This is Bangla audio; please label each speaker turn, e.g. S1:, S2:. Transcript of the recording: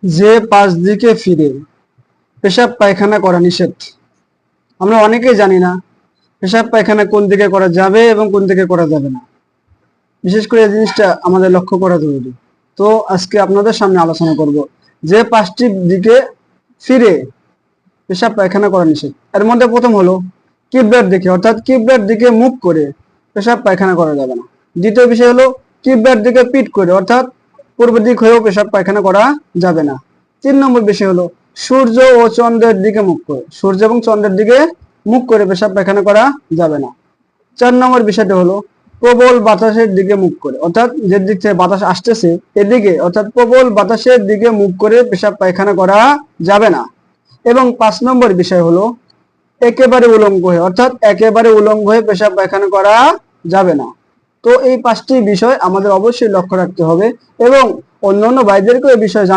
S1: যে পাশ দিকে ফিরে পেশাব পায়খানা করা নিষেধ। আমরা অনেকেই জানি না পেশাব পায়খানা কোন দিকে করা যাবে এবং কোন দিকে করা যাবে না। বিশেষ করে এই জিনিসটা আমাদের লক্ষ্য করা জরুরি। তো আজকে আপনাদের সামনে আলোচনা করব যে পাঁচটি দিকে ফিরে পেশাব পায়খানা করা নিষেধ। এর মধ্যে প্রথম হলো কিবলার দিকে, অর্থাৎ কিবলার দিকে মুখ করে পেশাব পায়খানা করা যাবে না। দ্বিতীয় বিষয় হলো কিবলার দিকে পিঠ করে, অর্থাৎ পূর্ব দিক হয়েও পেশাব পায়খানা করা যাবে না। 3 নম্বর বিষয় হলো সূর্য ও চন্দ্রের দিকে মুখ করে, সূর্য এবং চন্দ্রের দিকে মুখ করে পেশাব পায়খানা করা যাবে না। 4 নম্বর বিষয়টা হলো প্রবল বাতাসের দিকে মুখ করে, অর্থাৎ যে দিক থেকে বাতাস আসতেছে এদিকে, অর্থাৎ প্রবল বাতাসের দিকে মুখ করে পেশাব পায়খানা করা যাবে না। এবং 5 নম্বর বিষয় হলো একেবারে উলঙ্গ হয়ে, অর্থাৎ একেবারে উলঙ্গ হয়ে পেশাব পায়খানা করা যাবে না। তো এই 5টি বিষয় আমাদের অবশ্যই লক্ষ্য রাখতে হবে এবং অন্যান্য ভাইদেরকেও এই বিষয়ে জানা